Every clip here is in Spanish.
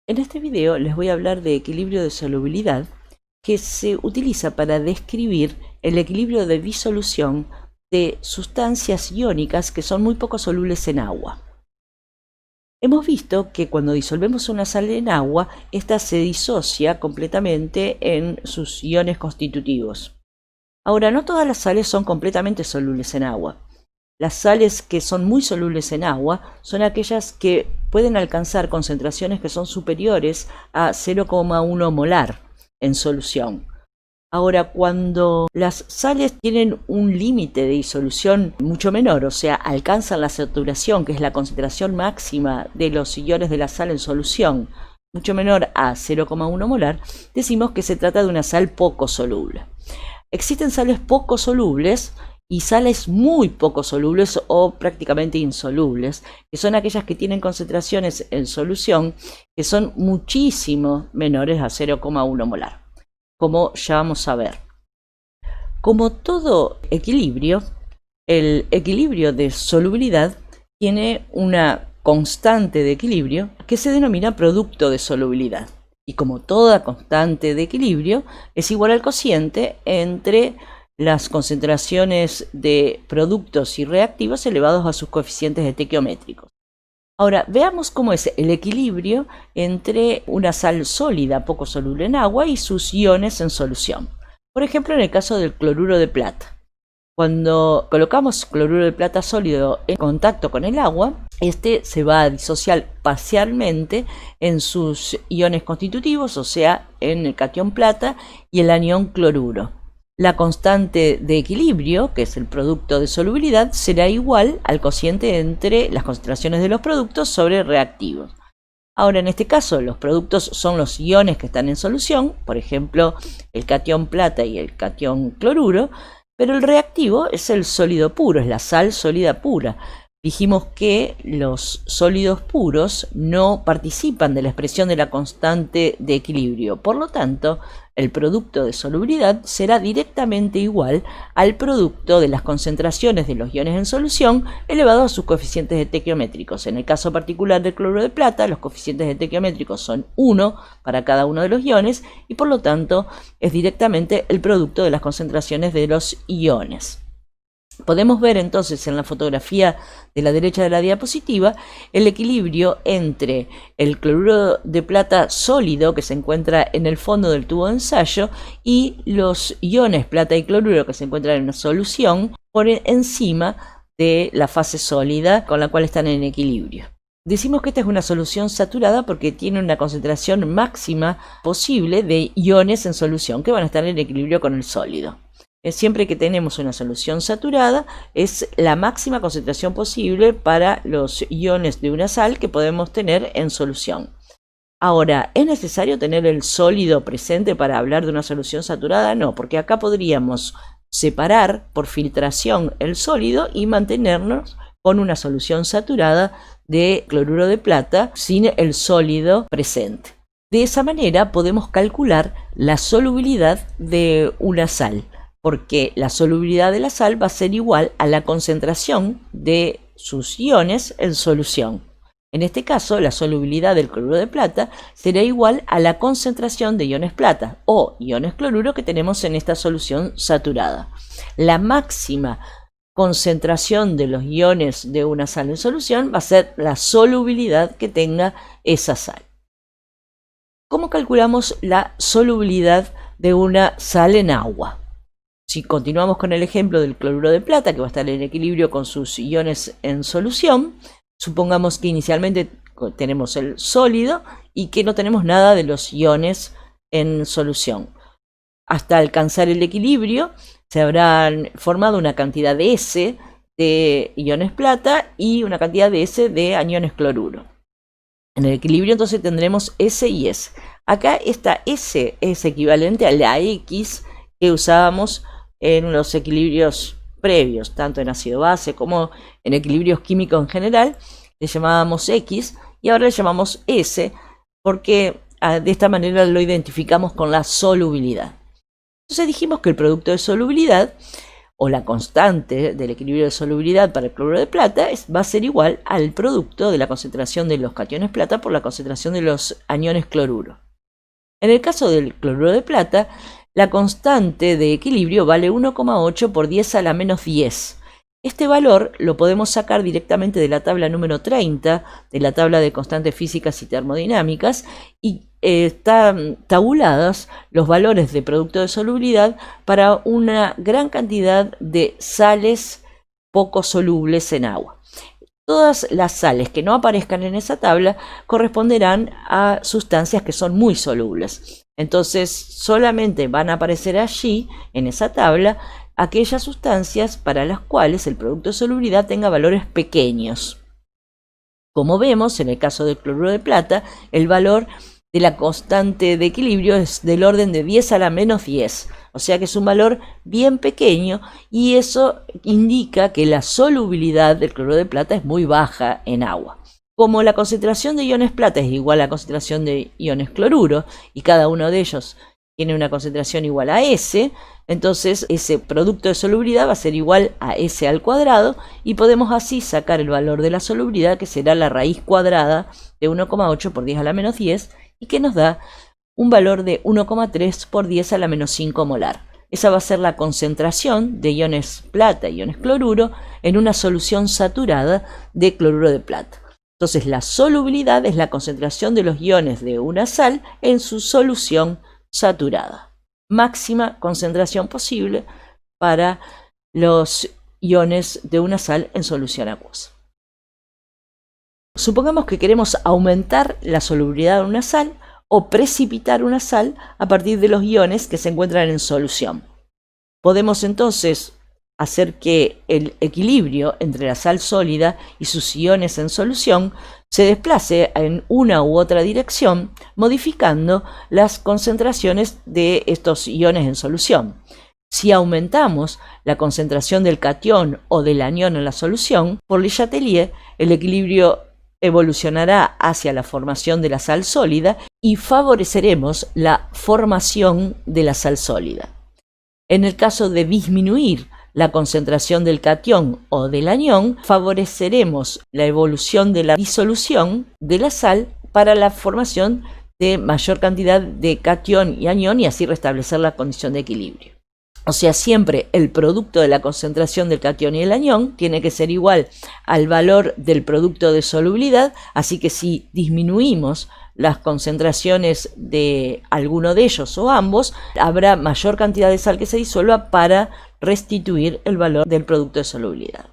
En este video les voy a hablar de equilibrio de solubilidad, que se utiliza para describir el equilibrio de disolución de sustancias iónicas que son muy poco solubles en agua. Hemos visto que cuando disolvemos una sal en agua, ésta se disocia completamente en sus iones constitutivos. Ahora, no todas las sales son completamente solubles en agua. Las sales que son muy solubles en agua son aquellas que pueden alcanzar concentraciones que son superiores a 0,1 molar en solución. Ahora, cuando las sales tienen un límite de disolución mucho menor, o sea, alcanzan la saturación, que es la concentración máxima de los iones de la sal en solución, mucho menor a 0,1 molar, decimos que se trata de una sal poco soluble. Existen sales poco solubles y sales muy poco solubles o prácticamente insolubles, que son aquellas que tienen concentraciones en solución que son muchísimo menores a 0,1 molar, como ya vamos a ver. Como todo equilibrio, el equilibrio de solubilidad tiene una constante de equilibrio que se denomina producto de solubilidad. Y como toda constante de equilibrio, es igual al cociente entre las concentraciones de productos y reactivos elevados a sus coeficientes estequiométricos. Ahora, veamos cómo es el equilibrio entre una sal sólida poco soluble en agua y sus iones en solución. Por ejemplo, en el caso del cloruro de plata. Cuando colocamos cloruro de plata sólido en contacto con el agua, este se va a disociar parcialmente en sus iones constitutivos, o sea, en el catión plata y el anión cloruro. La constante de equilibrio, que es el producto de solubilidad, será igual al cociente entre las concentraciones de los productos sobre reactivos. Ahora, en este caso, los productos son los iones que están en solución, por ejemplo, el catión plata y el catión cloruro, pero el reactivo es el sólido puro, es la sal sólida pura. Dijimos que los sólidos puros no participan de la expresión de la constante de equilibrio. Por lo tanto, el producto de solubilidad será directamente igual al producto de las concentraciones de los iones en solución elevado a sus coeficientes estequiométricos. En el caso particular del cloruro de plata, los coeficientes estequiométricos son 1 para cada uno de los iones y por lo tanto es directamente el producto de las concentraciones de los iones. Podemos ver entonces en la fotografía de la derecha de la diapositiva el equilibrio entre el cloruro de plata sólido que se encuentra en el fondo del tubo de ensayo y los iones plata y cloruro que se encuentran en una solución por encima de la fase sólida con la cual están en equilibrio. Decimos que esta es una solución saturada porque tiene una concentración máxima posible de iones en solución que van a estar en equilibrio con el sólido. Siempre que tenemos una solución saturada, es la máxima concentración posible para los iones de una sal que podemos tener en solución. Ahora, ¿es necesario tener el sólido presente para hablar de una solución saturada? No, porque acá podríamos separar por filtración el sólido y mantenernos con una solución saturada de cloruro de plata sin el sólido presente. De esa manera podemos calcular la solubilidad de una sal, porque la solubilidad de la sal va a ser igual a la concentración de sus iones en solución. En este caso, la solubilidad del cloruro de plata será igual a la concentración de iones plata o iones cloruro que tenemos en esta solución saturada. La máxima concentración de los iones de una sal en solución va a ser la solubilidad que tenga esa sal. ¿Cómo calculamos la solubilidad de una sal en agua? Si continuamos con el ejemplo del cloruro de plata, que va a estar en equilibrio con sus iones en solución, supongamos que inicialmente tenemos el sólido y que no tenemos nada de los iones en solución. Hasta alcanzar el equilibrio se habrán formado una cantidad de S de iones plata y una cantidad de S de aniones cloruro. En el equilibrio entonces tendremos S y S. Acá esta S es equivalente a la X que usábamos en los equilibrios previos, tanto en ácido base como en equilibrios químicos en general, le llamábamos X y ahora le llamamos S porque de esta manera lo identificamos con la solubilidad. Entonces dijimos que el producto de solubilidad o la constante del equilibrio de solubilidad para el cloruro de plata va a ser igual al producto de la concentración de los cationes plata por la concentración de los aniones cloruro. En el caso del cloruro de plata, la constante de equilibrio vale 1,8 por 10 a la menos 10. Este valor lo podemos sacar directamente de la tabla número 30, de la tabla de constantes físicas y termodinámicas, y están tabulados los valores de producto de solubilidad para una gran cantidad de sales poco solubles en agua. Todas las sales que no aparezcan en esa tabla corresponderán a sustancias que son muy solubles. Entonces solamente van a aparecer allí, en esa tabla, aquellas sustancias para las cuales el producto de solubilidad tenga valores pequeños. Como vemos, en el caso del cloruro de plata, el valor de la constante de equilibrio es del orden de 10 a la menos 10. O sea que es un valor bien pequeño y eso indica que la solubilidad del cloruro de plata es muy baja en agua. Como la concentración de iones plata es igual a la concentración de iones cloruro y cada uno de ellos tiene una concentración igual a S, entonces ese producto de solubilidad va a ser igual a S al cuadrado y podemos así sacar el valor de la solubilidad, que será la raíz cuadrada de 1,8 por 10 a la menos 10 y que nos da un valor de 1,3 por 10 a la menos 5 molar. Esa va a ser la concentración de iones plata y iones cloruro en una solución saturada de cloruro de plata. Entonces la solubilidad es la concentración de los iones de una sal en su solución saturada. Máxima concentración posible para los iones de una sal en solución acuosa. Supongamos que queremos aumentar la solubilidad de una sal o precipitar una sal a partir de los iones que se encuentran en solución. Podemos entonces hacer que el equilibrio entre la sal sólida y sus iones en solución se desplace en una u otra dirección, modificando las concentraciones de estos iones en solución. Si aumentamos la concentración del catión o del anión en la solución, por Le Chatelier, el equilibrio evolucionará hacia la formación de la sal sólida y favoreceremos la formación de la sal sólida. En el caso de disminuir la concentración del catión o del anión, favoreceremos la evolución de la disolución de la sal para la formación de mayor cantidad de catión y anión y así restablecer la condición de equilibrio. O sea, siempre el producto de la concentración del catión y el anión tiene que ser igual al valor del producto de solubilidad, así que si disminuimos las concentraciones de alguno de ellos o ambos, habrá mayor cantidad de sal que se disuelva para restituir el valor del producto de solubilidad.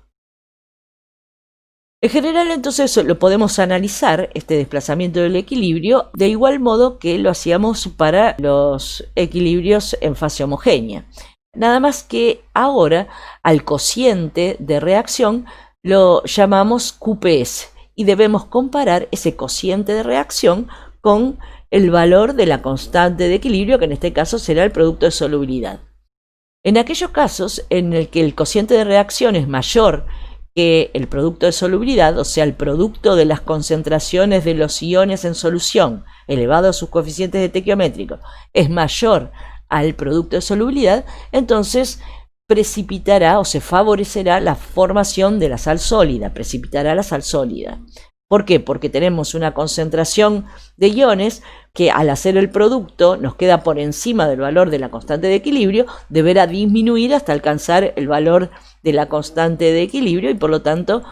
En general, entonces, lo podemos analizar, este desplazamiento del equilibrio, de igual modo que lo hacíamos para los equilibrios en fase homogénea. Nada más que ahora al cociente de reacción lo llamamos QPS y debemos comparar ese cociente de reacción con el valor de la constante de equilibrio, que en este caso será el producto de solubilidad. En aquellos casos en el que el cociente de reacción es mayor que el producto de solubilidad, o sea, el producto de las concentraciones de los iones en solución elevado a sus coeficientes estequiométricos es mayor al producto de solubilidad, entonces precipitará o se favorecerá la formación de la sal sólida, precipitará la sal sólida. ¿Por qué? Porque tenemos una concentración de iones que al hacer el producto nos queda por encima del valor de la constante de equilibrio, deberá disminuir hasta alcanzar el valor de la constante de equilibrio y por lo tanto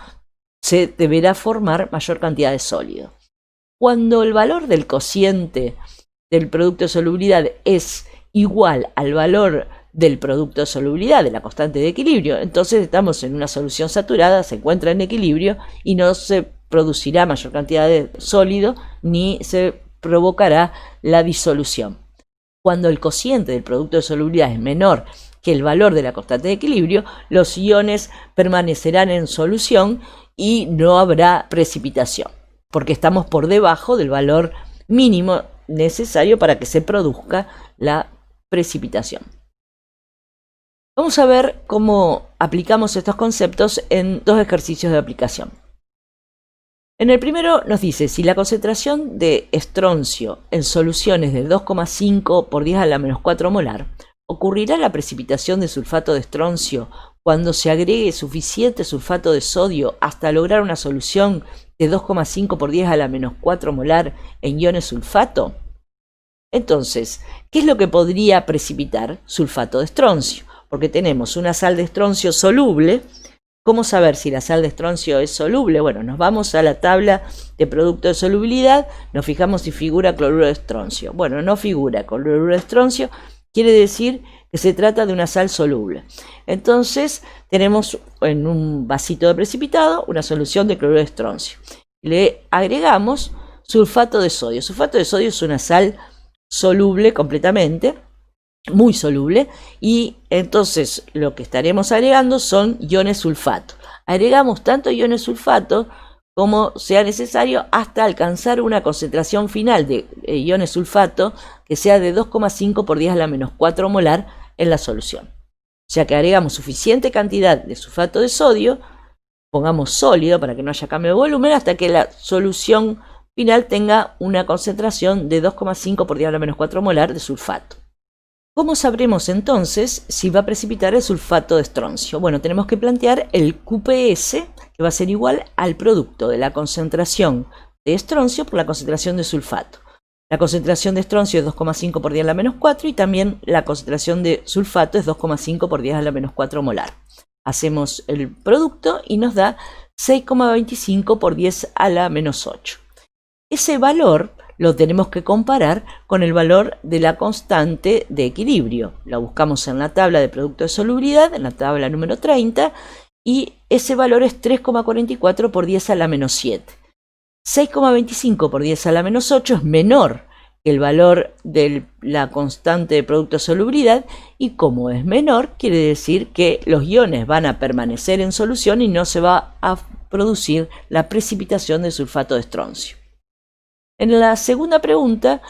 se deberá formar mayor cantidad de sólido. Cuando el valor del cociente del producto de solubilidad es igual al valor del producto de solubilidad de la constante de equilibrio, entonces estamos en una solución saturada, se encuentra en equilibrio y no se producirá mayor cantidad de sólido ni se provocará la disolución. Cuando el cociente del producto de solubilidad es menor que el valor de la constante de equilibrio, los iones permanecerán en solución y no habrá precipitación, porque estamos por debajo del valor mínimo necesario para que se produzca la precipitación. Vamos a ver cómo aplicamos estos conceptos en dos ejercicios de aplicación. En el primero nos dice, si la concentración de estroncio en solución es de 2,5 por 10 a la menos 4 molar, ¿Ocurrirá la precipitación de sulfato de estroncio cuando se agregue suficiente sulfato de sodio hasta lograr una solución de 2,5 por 10 a la menos 4 molar en iones sulfato? Entonces, ¿qué es lo que podría precipitar sulfato de estroncio? Porque tenemos una sal de estroncio soluble. ¿Cómo saber si la sal de estroncio es soluble? Bueno, nos vamos a la tabla de producto de solubilidad, nos fijamos si figura cloruro de estroncio. Bueno, no figura cloruro de estroncio, quiere decir que se trata de una sal soluble. Entonces, tenemos en un vasito de precipitado una solución de cloruro de estroncio. Le agregamos sulfato de sodio. Sulfato de sodio es una sal soluble completamente, muy soluble, y entonces lo que estaremos agregando son iones sulfato. Agregamos tanto iones sulfato como sea necesario hasta alcanzar una concentración final de iones sulfato que sea de 2,5 por 10 a la menos 4 molar en la solución. O sea que agregamos suficiente cantidad de sulfato de sodio, pongamos sólido para que no haya cambio de volumen, hasta que la solución final tenga una concentración de 2,5 por 10 a la menos 4 molar de sulfato. ¿Cómo sabremos entonces si va a precipitar el sulfato de estroncio? Bueno, tenemos que plantear el QPS, que va a ser igual al producto de la concentración de estroncio por la concentración de sulfato. La concentración de estroncio es 2,5 por 10 a la menos 4 y también la concentración de sulfato es 2,5 por 10 a la menos 4 molar. Hacemos el producto y nos da 6,25 por 10 a la menos 8. Ese valor lo tenemos que comparar con el valor de la constante de equilibrio. La buscamos en la tabla de producto de solubilidad, en la tabla número 30, y ese valor es 3,44 por 10 a la menos 7. 6,25 por 10 a la menos 8 es menor que el valor de la constante de producto de solubilidad, y como es menor, quiere decir que los iones van a permanecer en solución y no se va a producir la precipitación de sulfato de estroncio. En la segunda pregunta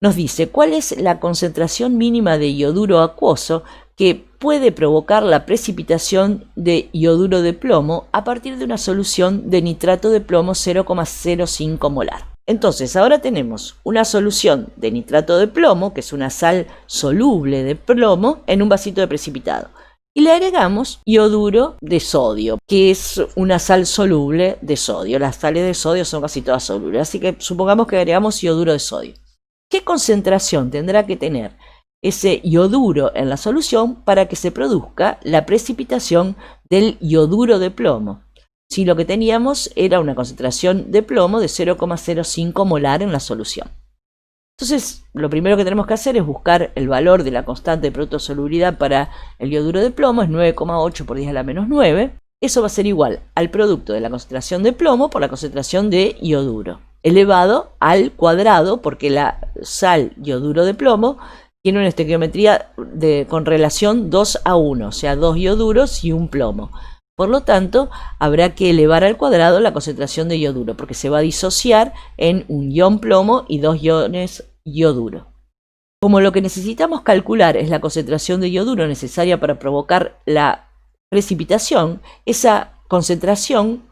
nos dice cuál es la concentración mínima de ioduro acuoso que puede provocar la precipitación de ioduro de plomo a partir de una solución de nitrato de plomo 0,05 molar. Entonces, ahora tenemos una solución de nitrato de plomo, que es una sal soluble de plomo, en un vasito de precipitado. Y le agregamos ioduro de sodio, que es una sal soluble de sodio. Las sales de sodio son casi todas solubles, así que supongamos que agregamos ioduro de sodio. ¿Qué concentración tendrá que tener ese ioduro en la solución para que se produzca la precipitación del ioduro de plomo? Si lo que teníamos era una concentración de plomo de 0,05 molar en la solución. Entonces, lo primero que tenemos que hacer es buscar el valor de la constante de producto de solubilidad para el ioduro de plomo, es 9,8 por 10 a la menos 9. Eso va a ser igual al producto de la concentración de plomo por la concentración de ioduro, elevado al cuadrado, porque la sal ioduro de plomo tiene una estequiometría con relación 2 a 1, o sea, 2 ioduros y un plomo. Por lo tanto, habrá que elevar al cuadrado la concentración de ioduro, porque se va a disociar en un ion plomo y 2 iones ioduro. Como lo que necesitamos calcular es la concentración de ioduro necesaria para provocar la precipitación, esa concentración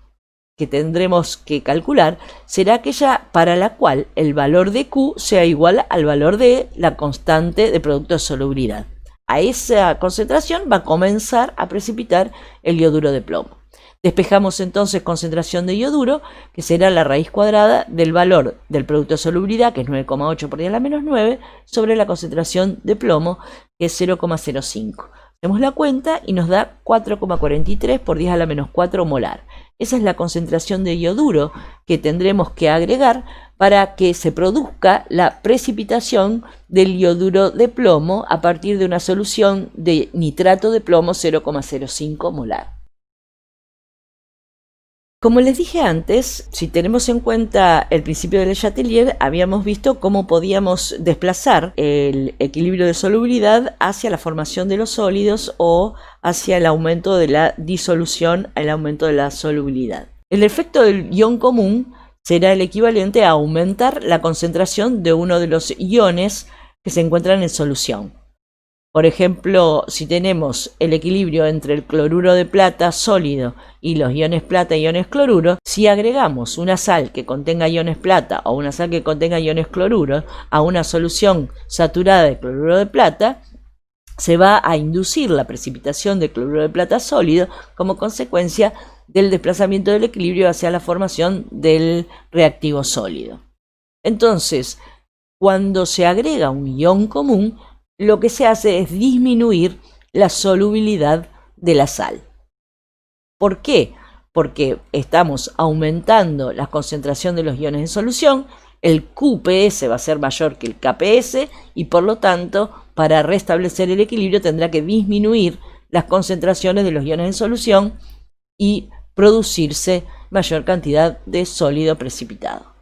que tendremos que calcular será aquella para la cual el valor de Q sea igual al valor de la constante de producto de solubilidad. A esa concentración va a comenzar a precipitar el ioduro de plomo. Despejamos entonces concentración de ioduro, que será la raíz cuadrada del valor del producto de solubilidad, que es 9,8 por 10 a la menos 9, sobre la concentración de plomo, que es 0,05. Hacemos la cuenta y nos da 4,43 por 10 a la menos 4 molar. Esa es la concentración de ioduro que tendremos que agregar para que se produzca la precipitación del ioduro de plomo a partir de una solución de nitrato de plomo 0,05 molar. Como les dije antes, si tenemos en cuenta el principio de Le Chatelier, habíamos visto cómo podíamos desplazar el equilibrio de solubilidad hacia la formación de los sólidos o hacia el aumento de la disolución, el aumento de la solubilidad. El efecto del ion común será el equivalente a aumentar la concentración de uno de los iones que se encuentran en solución. Por ejemplo, si tenemos el equilibrio entre el cloruro de plata sólido y los iones plata y iones cloruro, si agregamos una sal que contenga iones plata o una sal que contenga iones cloruro a una solución saturada de cloruro de plata, se va a inducir la precipitación de cloruro de plata sólido como consecuencia del desplazamiento del equilibrio hacia la formación del reactivo sólido. Entonces, cuando se agrega un ion común, lo que se hace es disminuir la solubilidad de la sal. ¿Por qué? Porque estamos aumentando la concentración de los iones en solución, el QPS va a ser mayor que el KPS y por lo tanto, para restablecer el equilibrio tendrá que disminuir las concentraciones de los iones en solución y producirse mayor cantidad de sólido precipitado.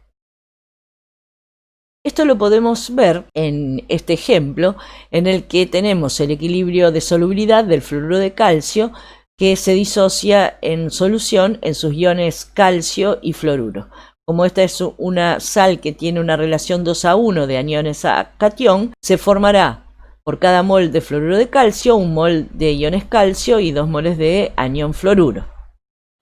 Esto lo podemos ver en este ejemplo en el que tenemos el equilibrio de solubilidad del fluoruro de calcio que se disocia en solución en sus iones calcio y fluoruro. Como esta es una sal que tiene una relación 2:1 de aniones a catión, se formará por cada mol de fluoruro de calcio un mol de iones calcio y 2 moles de anión fluoruro.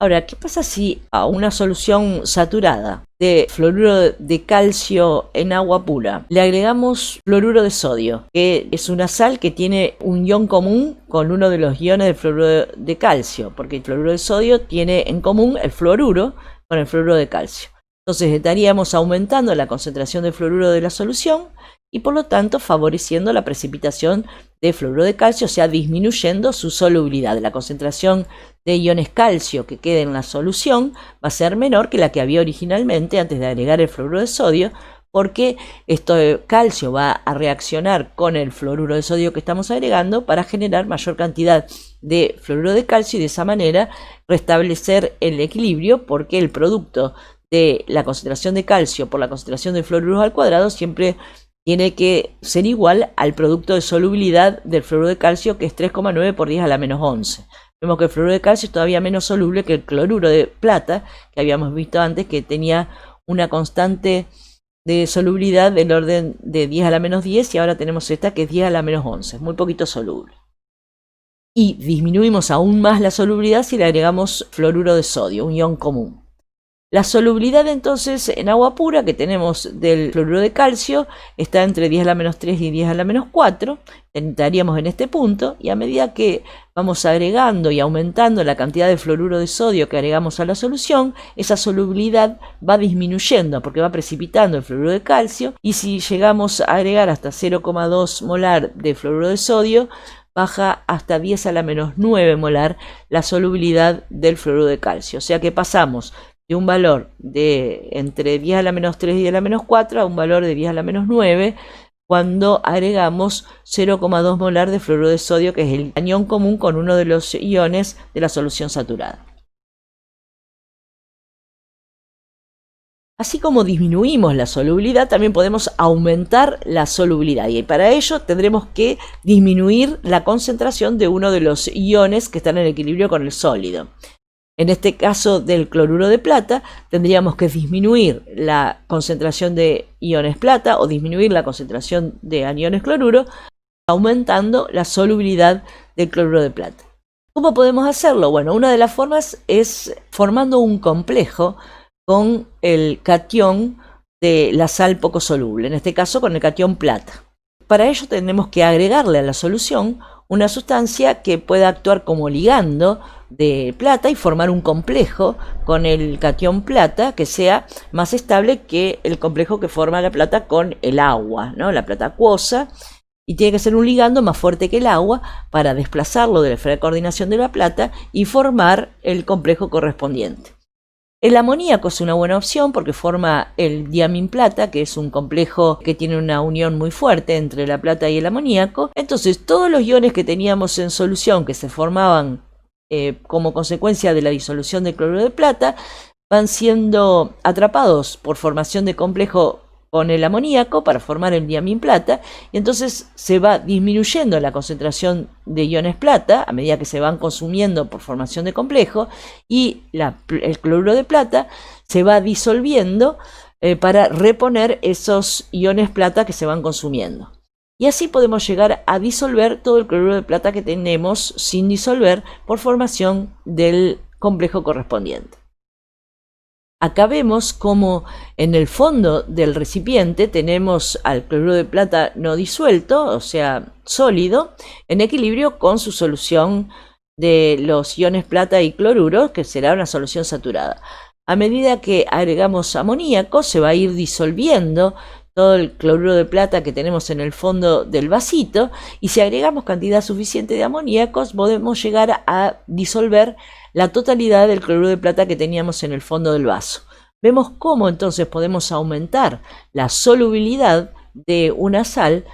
Ahora, ¿qué pasa si a una solución saturada de fluoruro de calcio en agua pura le agregamos fluoruro de sodio, que es una sal que tiene un ion común con uno de los iones del fluoruro de calcio, porque el fluoruro de sodio tiene en común el fluoruro con el fluoruro de calcio? Entonces estaríamos aumentando la concentración de fluoruro de la solución y por lo tanto favoreciendo la precipitación de fluoruro de calcio, o sea, disminuyendo su solubilidad. La concentración de iones calcio que quede en la solución va a ser menor que la que había originalmente antes de agregar el fluoruro de sodio, porque calcio va a reaccionar con el fluoruro de sodio que estamos agregando para generar mayor cantidad de fluoruro de calcio y de esa manera restablecer el equilibrio, porque el producto de la concentración de calcio por la concentración de fluoruros al cuadrado siempre tiene que ser igual al producto de solubilidad del fluoruro de calcio, que es 3,9 por 10 a la menos 11. Vemos que el fluoruro de calcio es todavía menos soluble que el cloruro de plata, que habíamos visto antes, que tenía una constante de solubilidad del orden de 10 a la menos 10, y ahora tenemos esta que es 10 a la menos 11, es muy poquito soluble. Y disminuimos aún más la solubilidad si le agregamos fluoruro de sodio, un ion común. La solubilidad entonces en agua pura que tenemos del fluoruro de calcio está entre 10 a la menos 3 y 10 a la menos 4, estaríamos en este punto, y a medida que vamos agregando y aumentando la cantidad de fluoruro de sodio que agregamos a la solución, esa solubilidad va disminuyendo porque va precipitando el fluoruro de calcio, y si llegamos a agregar hasta 0,2 molar de fluoruro de sodio, baja hasta 10 a la menos 9 molar la solubilidad del fluoruro de calcio, o sea que pasamos de un valor de entre 10 a la menos 3 y 10 a la menos 4 a un valor de 10 a la menos 9 cuando agregamos 0,2 molar de fluoruro de sodio, que es el anión común con uno de los iones de la solución saturada. Así como disminuimos la solubilidad, también podemos aumentar la solubilidad, y para ello tendremos que disminuir la concentración de uno de los iones que están en equilibrio con el sólido. En este caso del cloruro de plata, tendríamos que disminuir la concentración de iones plata o disminuir la concentración de aniones cloruro, aumentando la solubilidad del cloruro de plata. ¿Cómo podemos hacerlo? Bueno, una de las formas es formando un complejo con el catión de la sal poco soluble, en este caso con el catión plata. Para ello tenemos que agregarle a la solución una sustancia que pueda actuar como ligando de plata y formar un complejo con el catión plata que sea más estable que el complejo que forma la plata con el agua, ¿no? La plata acuosa, y tiene que ser un ligando más fuerte que el agua para desplazarlo de la esfera de coordinación de la plata y formar el complejo correspondiente. El amoníaco es una buena opción porque forma el diamín plata, que es un complejo que tiene una unión muy fuerte entre la plata y el amoníaco. Entonces, todos los iones que teníamos en solución que se formaban como consecuencia de la disolución del cloruro de plata van siendo atrapados por formación de complejo con el amoníaco para formar el diamín plata, y entonces se va disminuyendo la concentración de iones plata a medida que se van consumiendo por formación de complejo, y el cloruro de plata se va disolviendo para reponer esos iones plata que se van consumiendo. Y así podemos llegar a disolver todo el cloruro de plata que tenemos sin disolver por formación del complejo correspondiente. Acá vemos como en el fondo del recipiente tenemos al cloruro de plata no disuelto, o sea, sólido, en equilibrio con su solución de los iones plata y cloruro, que será una solución saturada. A medida que agregamos amoníaco, se va a ir disolviendo todo el cloruro de plata que tenemos en el fondo del vasito, y si agregamos cantidad suficiente de amoníacos, podemos llegar a disolver la totalidad del cloruro de plata que teníamos en el fondo del vaso. Vemos cómo entonces podemos aumentar la solubilidad de una sal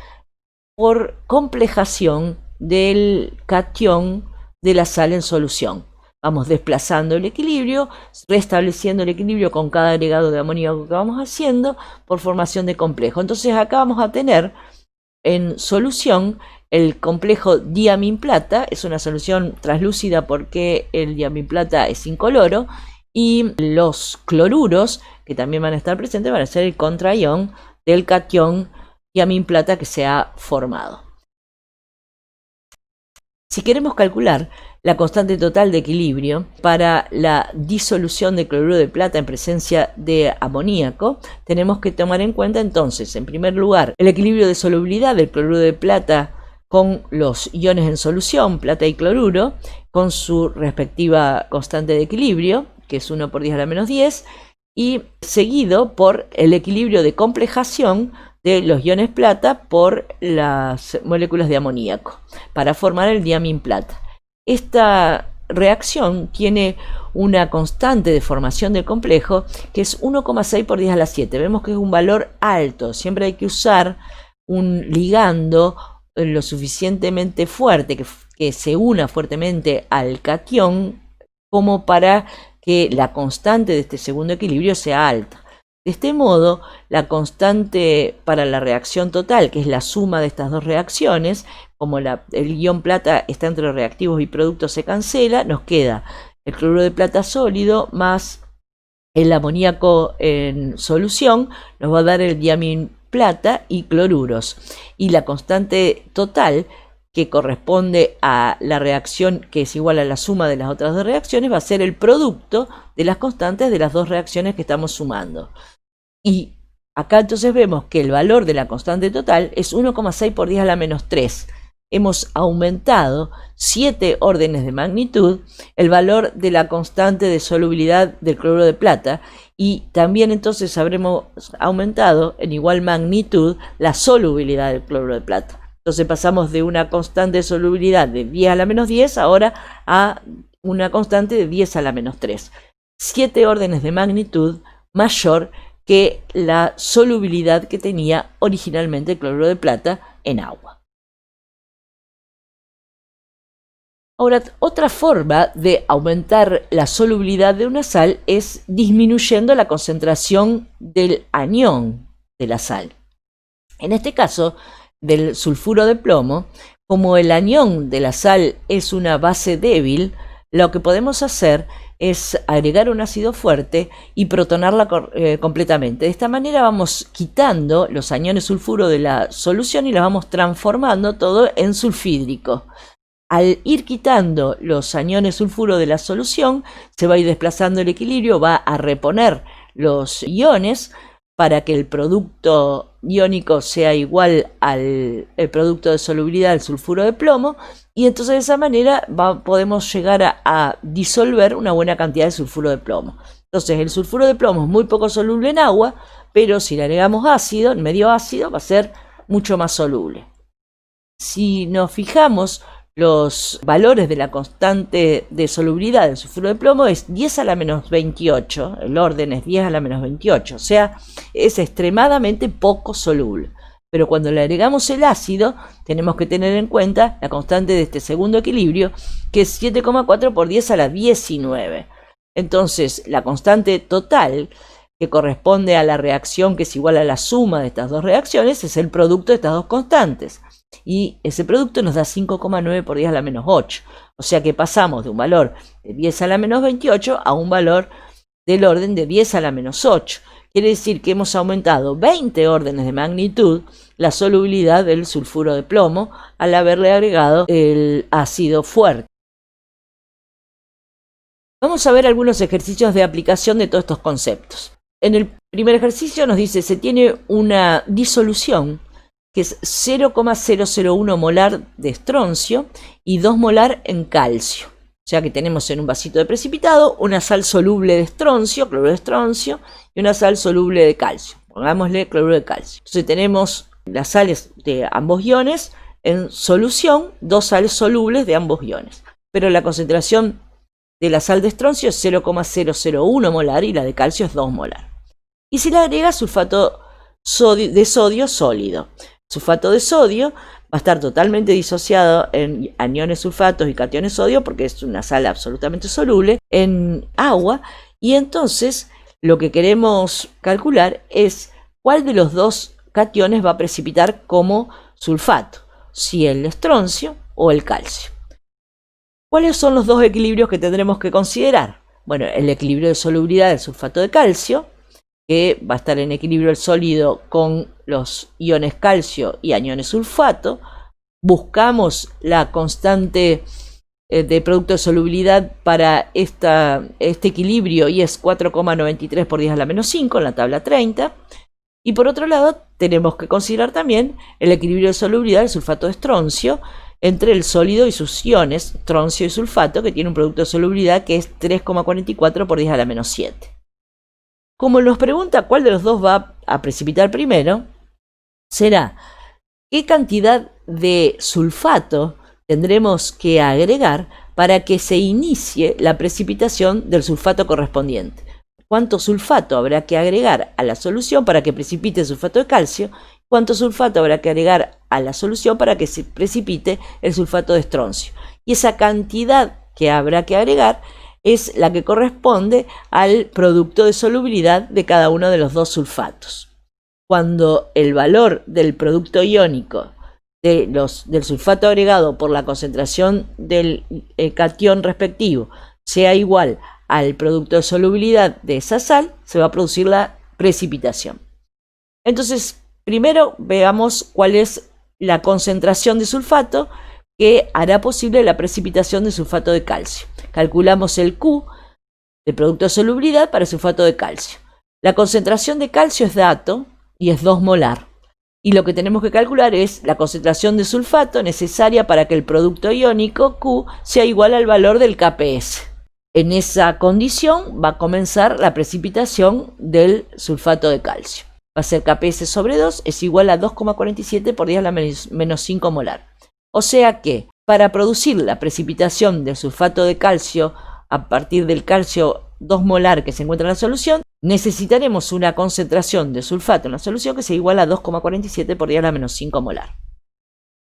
por complejación del catión de la sal en solución. Vamos desplazando el equilibrio, restableciendo el equilibrio con cada agregado de amoníaco que vamos haciendo por formación de complejo. Entonces acá vamos a tener en solución el complejo diaminplata, es una solución translúcida porque el diaminplata es incoloro, y los cloruros que también van a estar presentes van a ser el contraión del catión diaminplata que se ha formado. Si queremos calcular la constante total de equilibrio para la disolución de cloruro de plata en presencia de amoníaco, tenemos que tomar en cuenta entonces, en primer lugar, el equilibrio de solubilidad del cloruro de plata con los iones en solución, plata y cloruro, con su respectiva constante de equilibrio, que es 1 por 10 a la menos 10, y seguido por el equilibrio de complejación de los iones plata por las moléculas de amoníaco para formar el diaminplata. Esta reacción tiene una constante de formación del complejo que es 1,6 por 10 a la 7. Vemos que es un valor alto. Siempre hay que usar un ligando lo suficientemente fuerte que se una fuertemente al catión como para que la constante de este segundo equilibrio sea alta. De este modo, la constante para la reacción total, que es la suma de estas dos reacciones, como el ion plata está entre reactivos y productos, se cancela, nos queda el cloruro de plata sólido más el amoníaco en solución, nos va a dar el diaminplata y cloruros. Y la constante total, que corresponde a la reacción que es igual a la suma de las otras dos reacciones, va a ser el producto de las constantes de las dos reacciones que estamos sumando. Y acá entonces vemos que el valor de la constante total es 1,6 por 10 a la menos 3. Hemos aumentado 7 órdenes de magnitud el valor de la constante de solubilidad del cloruro de plata, y también entonces habremos aumentado en igual magnitud la solubilidad del cloruro de plata. Entonces pasamos de una constante de solubilidad de 10 a la menos 10 ahora a una constante de 10 a la menos 3. 7 órdenes de magnitud mayor que la solubilidad que tenía originalmente el cloruro de plata en agua. Ahora, otra forma de aumentar la solubilidad de una sal es disminuyendo la concentración del anión de la sal. En este caso, del sulfuro de plomo, como el anión de la sal es una base débil, lo que podemos hacer es agregar un ácido fuerte y protonarla completamente. De esta manera vamos quitando los aniones sulfuro de la solución y los vamos transformando todo en sulfídrico. Al ir quitando los aniones sulfuro de la solución, se va a ir desplazando el equilibrio, va a reponer los iones para que el producto iónico sea igual al producto de solubilidad del sulfuro de plomo, y entonces de esa manera podemos llegar a disolver una buena cantidad de sulfuro de plomo. Entonces el sulfuro de plomo es muy poco soluble en agua, pero si le agregamos ácido, en medio ácido, va a ser mucho más soluble. Si nos fijamos, los valores de la constante de solubilidad del sulfuro de plomo es 10 a la menos 28, el orden es 10 a la menos 28, o sea, es extremadamente poco soluble. Pero cuando le agregamos el ácido, tenemos que tener en cuenta la constante de este segundo equilibrio, que es 7,4 por 10 a la 19. Entonces, la constante total, que corresponde a la reacción que es igual a la suma de estas dos reacciones, es el producto de estas dos constantes. Y ese producto nos da 5,9 por 10 a la menos 8. O sea que pasamos de un valor de 10 a la menos 28 a un valor del orden de 10 a la menos 8. Quiere decir que hemos aumentado 20 órdenes de magnitud la solubilidad del sulfuro de plomo al haberle agregado el ácido fuerte. Vamos a ver algunos ejercicios de aplicación de todos estos conceptos. En el primer ejercicio nos dice, se tiene una disolución que es 0,001 molar de estroncio y 2 molar en calcio. O sea que tenemos en un vasito de precipitado una sal soluble de estroncio, cloruro de estroncio, y una sal soluble de calcio. Pongámosle cloruro de calcio. Entonces tenemos las sales de ambos iones en solución, 2 sales solubles de ambos iones. Pero la concentración de la sal de estroncio es 0,001 molar y la de calcio es 2 molar. Y se le agrega sulfato de sodio sólido. Sulfato de sodio va a estar totalmente disociado en aniones sulfatos y cationes sodio porque es una sal absolutamente soluble en agua, y entonces lo que queremos calcular es cuál de los dos cationes va a precipitar como sulfato, si el estroncio o el calcio. ¿Cuáles son los dos equilibrios que tendremos que considerar? Bueno, el equilibrio de solubilidad del sulfato de calcio, que va a estar en equilibrio el sólido con los iones calcio y aniones sulfato. Buscamos la constante de producto de solubilidad para este equilibrio y es 4,93 por 10 a la menos 5 en la tabla 30. Y por otro lado tenemos que considerar también el equilibrio de solubilidad del sulfato de estroncio entre el sólido y sus iones, estroncio y sulfato, que tiene un producto de solubilidad que es 3,44 por 10 a la menos 7. Como nos pregunta cuál de los dos va a precipitar primero, será qué cantidad de sulfato tendremos que agregar para que se inicie la precipitación del sulfato correspondiente. Cuánto sulfato habrá que agregar a la solución para que precipite el sulfato de calcio, cuánto sulfato habrá que agregar a la solución para que se precipite el sulfato de estroncio. Y esa cantidad que habrá que agregar es la que corresponde al producto de solubilidad de cada uno de los dos sulfatos. Cuando el valor del producto iónico del sulfato agregado por la concentración del catión respectivo sea igual al producto de solubilidad de esa sal, se va a producir la precipitación. Entonces, primero veamos cuál es la concentración de sulfato que hará posible la precipitación de sulfato de calcio. Calculamos el Q de producto de solubilidad para el sulfato de calcio. La concentración de calcio es dato y es 2 molar. Y lo que tenemos que calcular es la concentración de sulfato necesaria para que el producto iónico Q sea igual al valor del Kps. En esa condición va a comenzar la precipitación del sulfato de calcio. Va a ser Kps sobre 2 es igual a 2,47 por 10 a la menos 5 molar. O sea que para producir la precipitación del sulfato de calcio a partir del calcio 2 molar que se encuentra en la solución, necesitaremos una concentración de sulfato en la solución que sea igual a 2,47 por 10 a la menos 5 molar.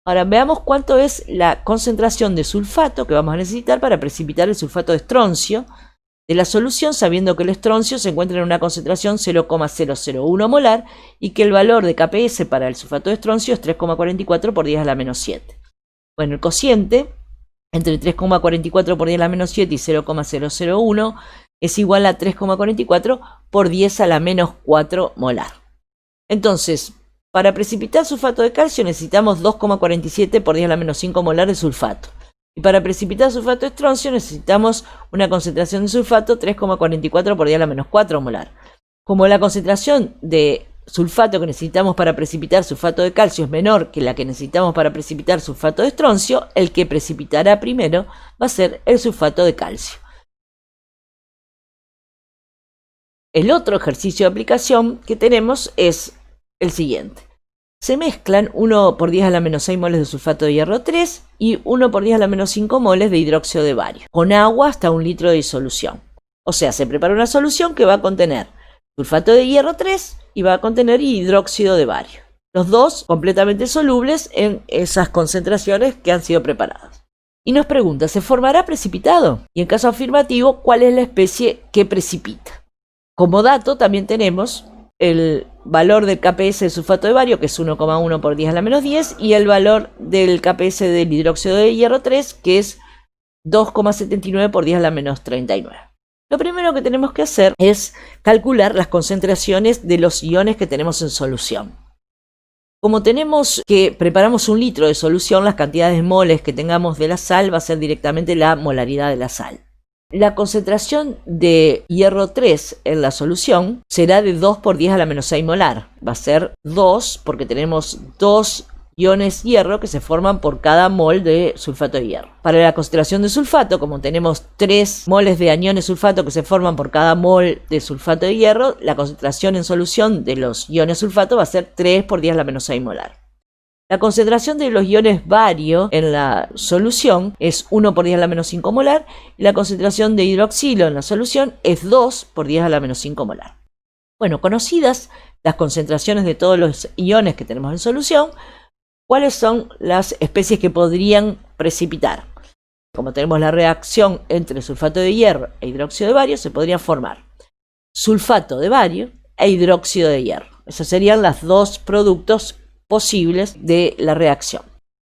Ahora veamos cuánto es la concentración de sulfato que vamos a necesitar para precipitar el sulfato de estroncio de la solución, sabiendo que el estroncio se encuentra en una concentración 0,001 molar y que el valor de Kps para el sulfato de estroncio es 3,44 por 10 a la menos 7. Bueno, el cociente entre 3,44 por 10 a la menos 7 y 0,001 es igual a 3,44 por 10 a la menos 4 molar. Entonces, para precipitar sulfato de calcio necesitamos 2,47 por 10 a la menos 5 molar de sulfato. Y para precipitar sulfato de estroncio necesitamos una concentración de sulfato 3,44 por 10 a la menos 4 molar. Como la concentración de sulfato que necesitamos para precipitar sulfato de calcio es menor que la que necesitamos para precipitar sulfato de estroncio, el que precipitará primero va a ser el sulfato de calcio. El otro ejercicio de aplicación que tenemos es el siguiente. Se mezclan 1 por 10 a la menos 6 moles de sulfato de hierro 3 y 1 por 10 a la menos 5 moles de hidróxido de bario, con agua hasta 1 litro de disolución. O sea, se prepara una solución que va a contener sulfato de hierro 3 y va a contener hidróxido de bario. Los dos completamente solubles en esas concentraciones que han sido preparadas. Y nos pregunta, ¿se formará precipitado? Y en caso afirmativo, ¿cuál es la especie que precipita? Como dato también tenemos el valor del Kps del sulfato de bario, que es 1,1 por 10 a la menos 10, y el valor del Kps del hidróxido de hierro 3, que es 2,79 por 10 a la menos 39. Lo primero que tenemos que hacer es calcular las concentraciones de los iones que tenemos en solución. Como tenemos que preparamos 1 litro de solución, las cantidades de moles que tengamos de la sal va a ser directamente la molaridad de la sal. La concentración de hierro 3 en la solución será de 2 por 10 a la menos 6 molar. Va a ser 2 porque tenemos 2 iones hierro que se forman por cada mol de sulfato de hierro. Para la concentración de sulfato, como tenemos 3 moles de aniones sulfato que se forman por cada mol de sulfato de hierro, la concentración en solución de los iones sulfato va a ser 3 por 10 a la menos 6 molar. La concentración de los iones bario en la solución es 1 por 10 a la menos 5 molar y la concentración de hidroxilo en la solución es 2 por 10 a la menos 5 molar. Bueno, conocidas las concentraciones de todos los iones que tenemos en solución, ¿cuáles son las especies que podrían precipitar? Como tenemos la reacción entre sulfato de hierro e hidróxido de bario, se podrían formar sulfato de bario e hidróxido de hierro. Esos serían los dos productos posibles de la reacción.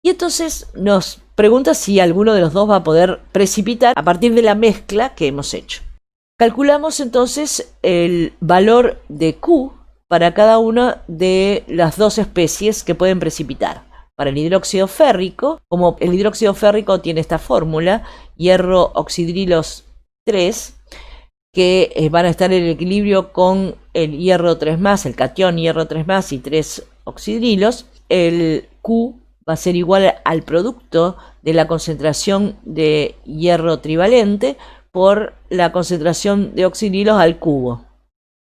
Y entonces nos pregunta si alguno de los dos va a poder precipitar a partir de la mezcla que hemos hecho. Calculamos entonces el valor de Q para cada una de las dos especies que pueden precipitar. Para el hidróxido férrico, como el hidróxido férrico tiene esta fórmula, hierro oxidrilos 3, que van a estar en equilibrio con el hierro 3+, el catión hierro 3+, y 3 oxidrilos, el Q va a ser igual al producto de la concentración de hierro trivalente por la concentración de oxidrilos al cubo.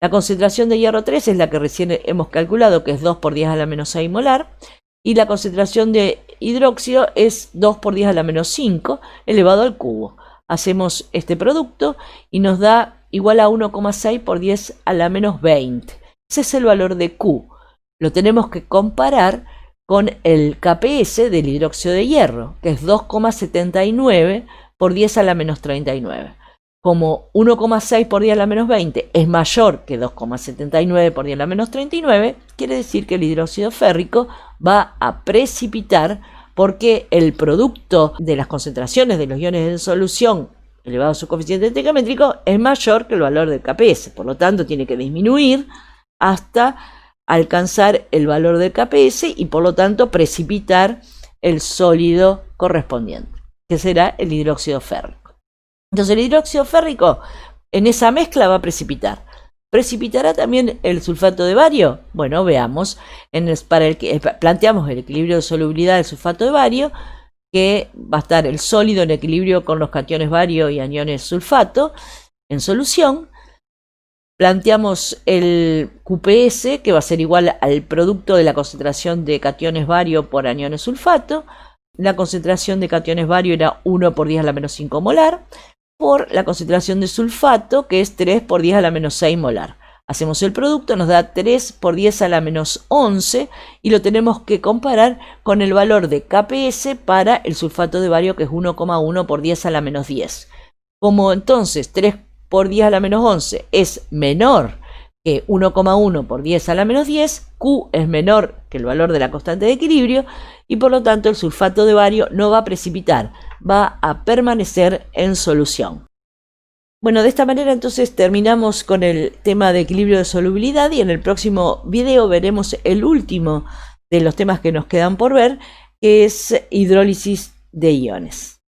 La concentración de hierro 3 es la que recién hemos calculado, que es 2 por 10 a la menos 6 molar, y la concentración de hidróxido es 2 por 10 a la menos 5 elevado al cubo. Hacemos este producto y nos da igual a 1,6 por 10 a la menos 20. Ese es el valor de Q. Lo tenemos que comparar con el KPS del hidróxido de hierro, que es 2,79 por 10 a la menos 39. Como 1,6 por 10 a la menos 20 es mayor que 2,79 por 10 a la menos 39, quiere decir que el hidróxido férrico va a precipitar porque el producto de las concentraciones de los iones en solución elevado a su coeficiente estequiométrico es mayor que el valor del KPS. Por lo tanto, tiene que disminuir hasta alcanzar el valor del KPS y por lo tanto precipitar el sólido correspondiente, que será el hidróxido férrico. Entonces el hidróxido férrico en esa mezcla va a precipitar. ¿Precipitará también el sulfato de bario? Bueno, veamos. Planteamos el equilibrio de solubilidad del sulfato de bario, que va a estar el sólido en equilibrio con los cationes bario y aniones sulfato en solución. Planteamos el QPS, que va a ser igual al producto de la concentración de cationes bario por aniones sulfato. La concentración de cationes bario era 1 por 10 a la menos 5 molar, por la concentración de sulfato, que es 3 por 10 a la menos 6 molar. Hacemos el producto, nos da 3 por 10 a la menos 11 y lo tenemos que comparar con el valor de KPS para el sulfato de bario, que es 1,1 por 10 a la menos 10. Como entonces 3 por 10 a la menos 11 es menor que 1,1 por 10 a la menos 10, Q es menor que el valor de la constante de equilibrio y por lo tanto el sulfato de bario no va a precipitar, va a permanecer en solución. Bueno, de esta manera entonces terminamos con el tema de equilibrio de solubilidad y en el próximo video veremos el último de los temas que nos quedan por ver, que es hidrólisis de iones.